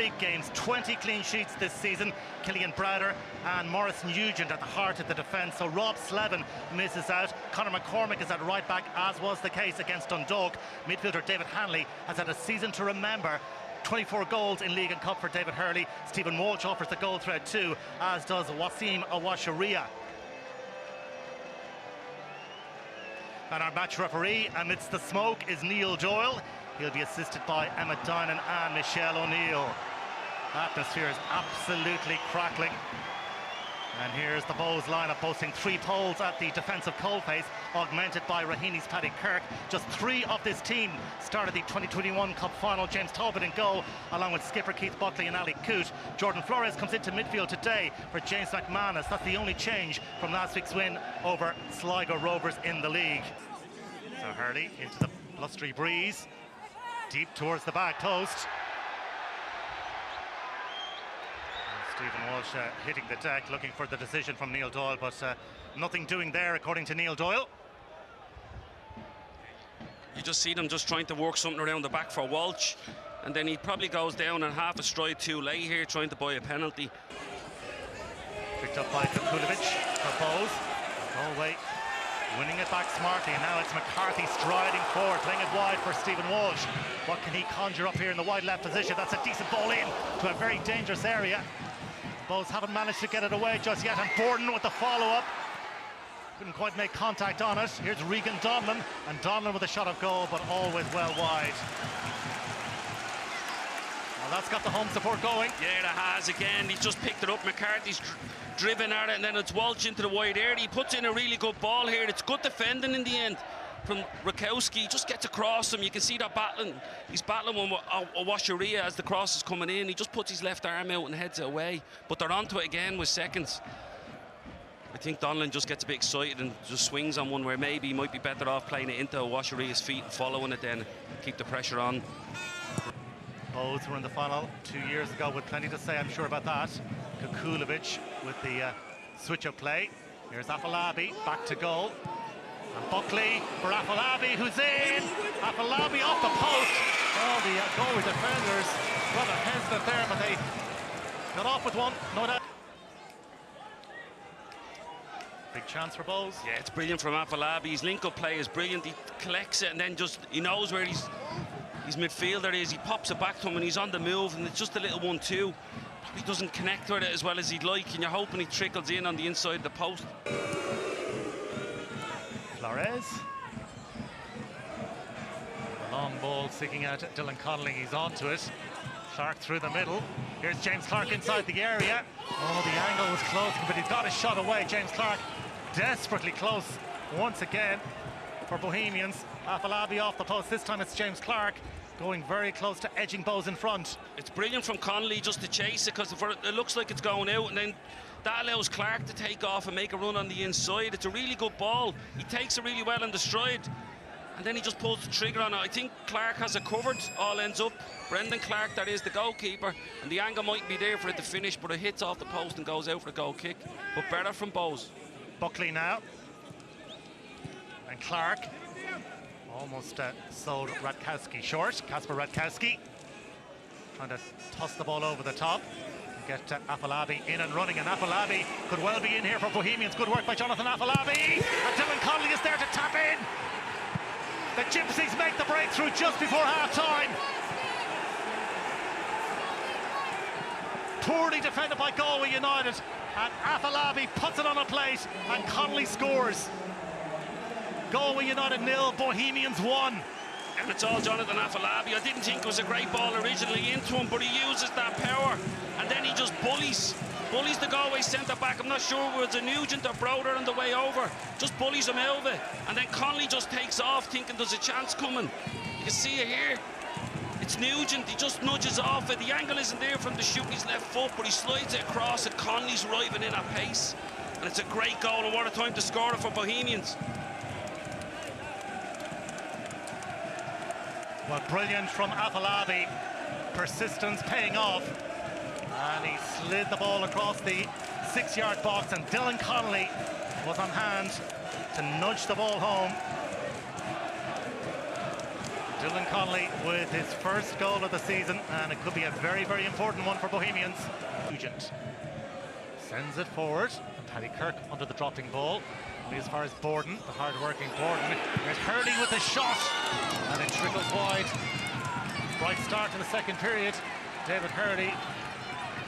Big games, 20 clean sheets this season. Killian Browder and Maurice Nugent at the heart of the defence. So Rob Slevin misses out. Conor McCormick is at right back, as was the case against Dundalk. Midfielder David Hanley has had a season to remember. 24 goals in League and Cup for David Hurley. Stephen Walsh offers the goal threat too, as does Wasim Awashiria. And our match referee amidst the smoke is Neil Doyle. He'll be assisted by Emma Dinan and Michelle O'Neill. Atmosphere is absolutely crackling. And here's the Bohs lineup, boasting 3 poles at the defensive coalface, augmented by Raheeny's Paddy Kirk. Just 3 of this team started the 2021 Cup final. James Talbot in goal, along with skipper Keith Buckley and Ali Coote. Jordan Flores comes into midfield today for James McManus. That's the only change from last week's win over Sligo Rovers in the league. So Hurley into the blustery breeze, deep towards the back post. Stephen Walsh hitting the deck, looking for the decision from Neil Doyle, but nothing doing there, according to Neil Doyle. You just see them just trying to work something around the back for Walsh, and then he probably goes down and half a stride too late here, trying to buy a penalty. Picked up by Kukulovic for Bohs. Galway winning it back smartly, and now it's McCarthy striding forward, playing it wide for Stephen Walsh. What can he conjure up here in the wide left position? That's a decent ball in to a very dangerous area. Bohs haven't managed to get it away just yet, and Borden with the follow-up. Couldn't quite make contact on it. Here's Regan Donlan, and Donlan with a shot of goal, but always well wide. Well, that's got the home support going. Yeah, it has again. He's just picked it up. McCarthy's driven at it, and then it's Walsh into the wide area. He puts in a really good ball here. It's good defending in the end from Rakowski. Just gets across him. You can see that battling. He's battling with Awashiria as the cross is coming in. He just puts his left arm out and heads it away. But they're onto it again with seconds. I think Donlan just gets a bit excited and just swings on one where maybe he might be better off playing it into Awashiria's feet and following it then, keep the pressure on. Bohs were in the final 2 years ago with plenty to say, I'm sure about that. Kukulovic with the switch-up play. Here's Afolabi, back to goal. And Buckley for Afolabi, who's in. Afolabi off the post. Oh, the Galway defenders rather hesitant there, but they got off with one, no doubt. Big chance for Bohs. Yeah, it's brilliant from Afolabi. His link-up play is brilliant. He collects it and then just, he knows where his midfielder is. He pops it back to him and he's on the move, and it's just a little 1-2. Probably doesn't connect with it as well as he'd like, and you're hoping he trickles in on the inside of the post. Flores. A long ball sticking out at Dylan Connolly. He's onto it. Clark through the middle. Here's James Clark inside the area. Oh, the angle was close, but he's got his shot away. James Clark desperately close once again for Bohemians. Afolabi off the post. This time it's James Clark going very close to edging Bohs in front. It's brilliant from Connolly just to chase it, because it looks like it's going out, and then that allows Clark to take off and make a run on the inside. It's a really good ball. He takes it really well in the stride, and then he just pulls the trigger on it. I think Clark has it covered, all ends up. Brendan Clark, that is the goalkeeper, and the angle might be there for it to finish, but it hits off the post and goes out for a goal kick. But better from Bohs. Buckley now. And Clark almost sold Radkowski short. Kasper Radkowski trying to toss the ball over the top. Get Afolabi in and running, and Afolabi could well be in here for Bohemians. Good work by Jonathan Afolabi, and Dylan Connolly is there to tap in. The Gypsies make the breakthrough just before half-time. Poorly defended by Galway United, and Afolabi puts it on a plate, and Connolly scores. Galway United 0, Bohemians 1. And it's all Jonathan Afolabi. I didn't think it was a great ball originally into him, but he uses that power, and then he just bullies the Galway centre-back. I'm not sure if it was a Nugent or Browder on the way over. Just bullies him out of it, and then Connolly just takes off thinking there's a chance coming. You can see it here. It's Nugent, he just nudges off it. The angle isn't there from the shoot his left foot, but he slides it across, and Connolly's arriving in at pace. And it's a great goal, and what a time to score it for Bohemians. Well, brilliant from Afolabi. Persistence paying off. And he slid the ball across the 6-yard box, and Dylan Connolly was on hand to nudge the ball home. Dylan Connolly with his first goal of the season, and it could be a very, very important one for Bohemians. Nugent sends it forward, and Paddy Kirk under the dropping ball. As far as Borden, the hard-working Borden. There's Hurley with the shot, and it trickles wide. Bright start in the second period. David Hurley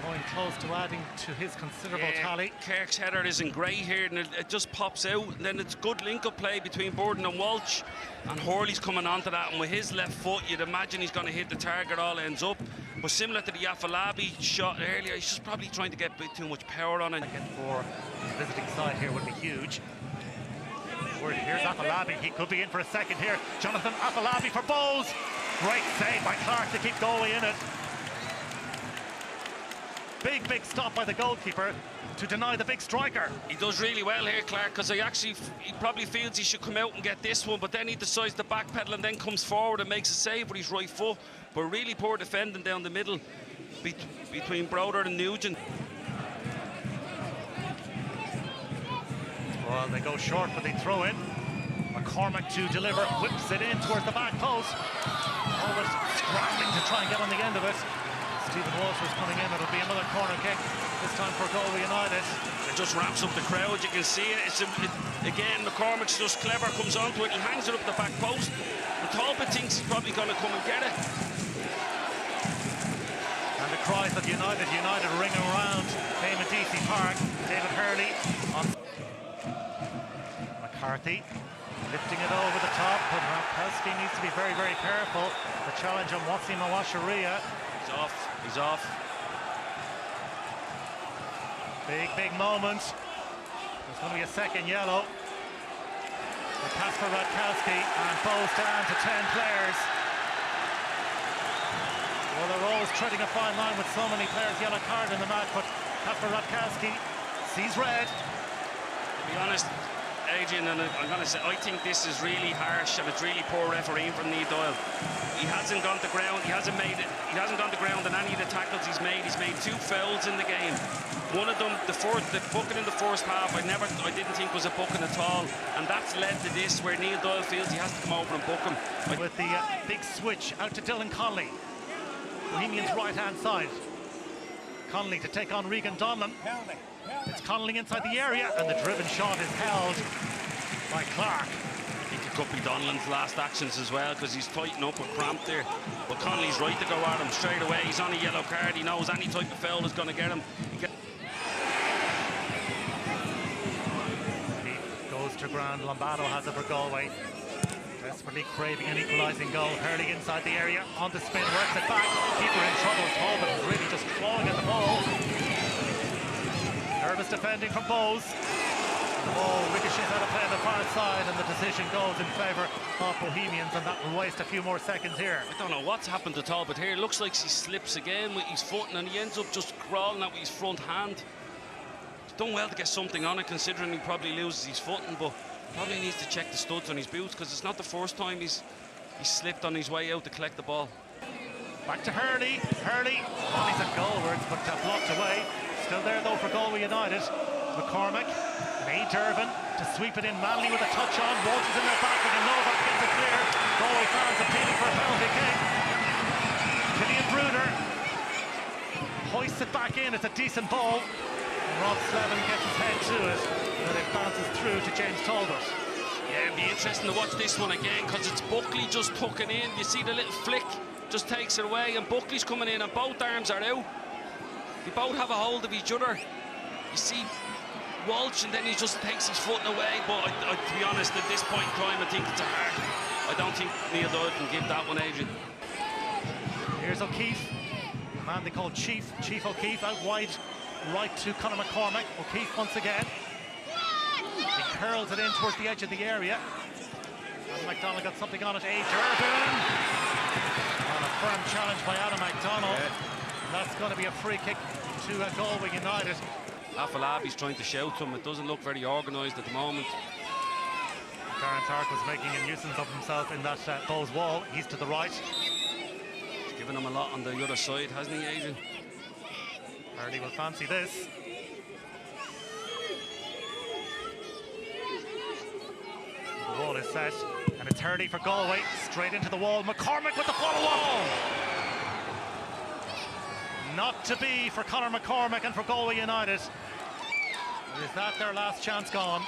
going close to adding to his considerable tally. Kirk's header isn't great here, and it just pops out. And then it's good link-up play between Borden and Walsh, and Hurley's coming onto that, and with his left foot, you'd imagine he's going to hit the target, all ends up. But similar to the Afolabi shot earlier, he's just probably trying to get a bit too much power on it. For the visiting side here would be huge. Here's Afolabi, he could be in for a second here. Jonathan Afolabi for Bohs. Great save by Clark to keep Galway in it. Big stop by the goalkeeper to deny the big striker. He does really well here, Clark, because he probably feels he should come out and get this one, but then he decides to backpedal and then comes forward and makes a save with his right foot. But really poor defending down the middle between Broder and Nugent. Well, they go short for the throw-in. McCormack to deliver, whips it in towards the back post. Always scrambling to try and get on the end of it. Stephen Walsh was coming in. It'll be another corner kick, this time for Galway United. It just ramps up the crowd, you can see it. Again, McCormack's just clever, comes onto it, he hangs it up the back post. And Talbot thinks he's probably going to come and get it. And the cries of United ring around Eamonn Deacy Park. David Hurley on McCarthy, lifting it over the top, but Rapkowski needs to be very, very careful. The challenge on Watsi Mawasharia. He's off. Big moment. There's going to be a second yellow. Kasper Rapkowski, and Bohs down to 10 players. Well, they're always treading a fine line with so many players yellow card in the match, but Kasper Rapkowski sees red. To be honest, Adrian, and I'm going to say, I think this is really harsh and it's really poor refereeing from Neil Doyle. He hasn't gone to ground. He hasn't gone to ground in any of the tackles he's made. He's made 2 fouls in the game. One of them, the booking in the first half, I didn't think was a booking at all, and that's led to this where Neil Doyle feels he has to come over and book him. With the big switch out to Dylan Connolly, Bohemians right-hand side. Connolly to take on Regan Donlan. It's Connolly inside the area, and the driven shot is held by Clark. I think it could be Donlan's last actions as well, because he's tightened up with cramp there. But Connolly's right to go at him straight away. He's on a yellow card. He knows any type of foul is going to get him. He goes to ground. Lombardo has it for Galway. Desperately craving an equalising goal. Hurley inside the area, on the spin, works it back. Keeper in trouble. Talbot is really just clawing at the ball. Nervous defending from Bohs. The ball ricochets out of play on the far side, and the decision goes in favour of Bohemians, and that will waste a few more seconds here. I don't know what's happened to Talbot here. It looks like he slips again with his foot, and he ends up just crawling out with his front hand. He's done well to get something on it, considering he probably loses his footing, but probably needs to check the studs on his boots, because it's not the first time he's slipped on his way out to collect the ball. Back to Hurley. Oh, he's at goalwards, but blocked away. Still there though for Galway United. McCormack, May Dervin to sweep it in. Manley with a touch on. Walsh is in their back, and Novak gets it clear. Galway fans appealing for a penalty kick. Killian Bruder hoists it back in. It's a decent ball. And Rob Slevin gets his head to it, and it bounces through to James Talbot. Yeah, it'd be interesting to watch this one again, because it's Buckley just tucking in. You see the little flick just takes it away, and Buckley's coming in, and both arms are out. They both have a hold of each other. You see Walsh, and then he just takes his foot away. But to be honest, at this point in time, I think it's a hard. I don't think Neil Doyle can give that one, Adrian. Here's O'Keefe, the man they call Chief O'Keefe, out wide right to Conor McCormack. O'Keefe once again. He curls it in towards the edge of the area. Adam McDonald got something on it. A. Durbin. And a firm challenge by Adam McDonald. That's going to be a free kick to Galway United. Afolabi's trying to shout to him. It doesn't look very organised at the moment. Darren Clark was making a nuisance of himself in that Bohs wall. He's to the right. He's given him a lot on the other side, hasn't he, Adrian? Hurley will fancy this. The wall is set, and it's Hurley for Galway. Straight into the wall. McCormick with the follow-up. Not to be for Conor McCormick and for Galway United. Is that their last chance gone?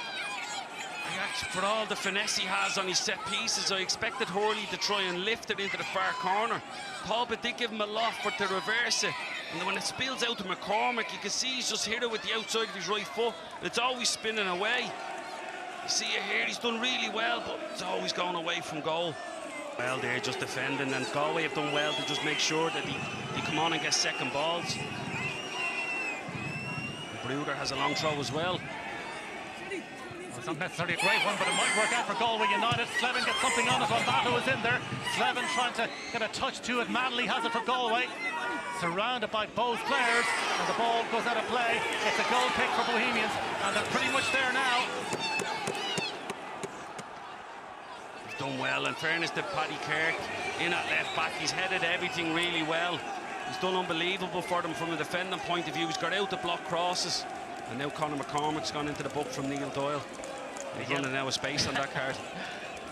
For all the finesse he has on his set pieces, I expected Hurley to try and lift it into the far corner. Talbot did give him a lot for to reverse it, and then when it spills out to McCormick, you can see he's just hit it with the outside of his right foot, and it's always spinning away. You see it here, he's done really well, but it's always going away from goal. Well, they're just defending, and Galway have done well to just make sure that they come on and get second balls. Bruder has a long throw as well. It's not necessarily a great one, but it might work out for Galway United. Slevin gets something on it while Bato is in there. Slevin trying to get a touch to it. Manley has it for Galway. Surrounded by Bohs players, and the ball goes out of play. It's a goal kick for Bohemians, and they're pretty much there now. He's done well. In fairness to Paddy Kirk in at left back, he's headed everything really well. He's done unbelievable for them from a defending point of view. He's got out to block crosses. And now Conor McCormick's gone into the book from Neil Doyle. He's running out of space on that card.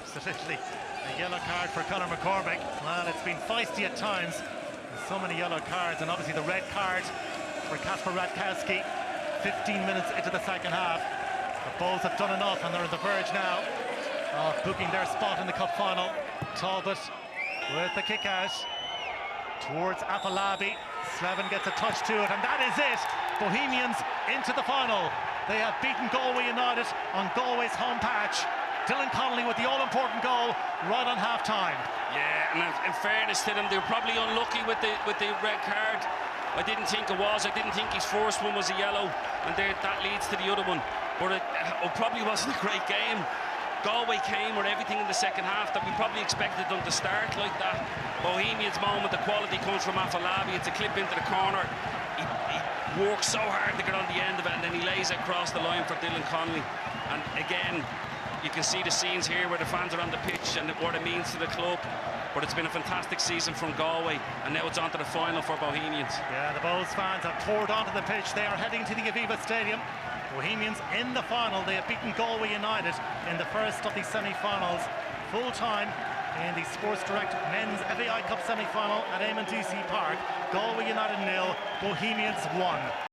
Absolutely. A yellow card for Conor McCormick. Well, it's been feisty at times. There's so many yellow cards, and obviously the red card for Kasper Radkowski 15 minutes into the second half. The Bohs have done enough, and they're on the verge now of booking their spot in the cup final. Talbot with the kick out towards Afolabi. Slevin gets a touch to it, and that is it. Bohemians into the final. They have beaten Galway United on Galway's home patch. Dylan Connolly with the all-important goal right on half-time. Yeah, and in fairness to them, they were probably unlucky with the red card. I didn't think it was. I didn't think his first one was a yellow, and that leads to the other one. But it probably wasn't a great game. Galway came with everything in the second half that we probably expected them to start like that. Bohemians' moment, the quality comes from Afolabi. It's a clip into the corner. He works so hard to get on the end of it, and then he lays it across the line for Dylan Connolly. And again, you can see the scenes here where the fans are on the pitch and what it means to the club. But it's been a fantastic season from Galway, and now it's on to the final for Bohemians. Yeah, the Bohs fans have poured onto the pitch. They are heading to the Aviva Stadium. Bohemians in the final. They have beaten Galway United in the first of the semi-finals. Full time in the Sports Direct Men's FAI Cup semi-final at Eamonn Deacy Park. Galway United 0, Bohemians 1.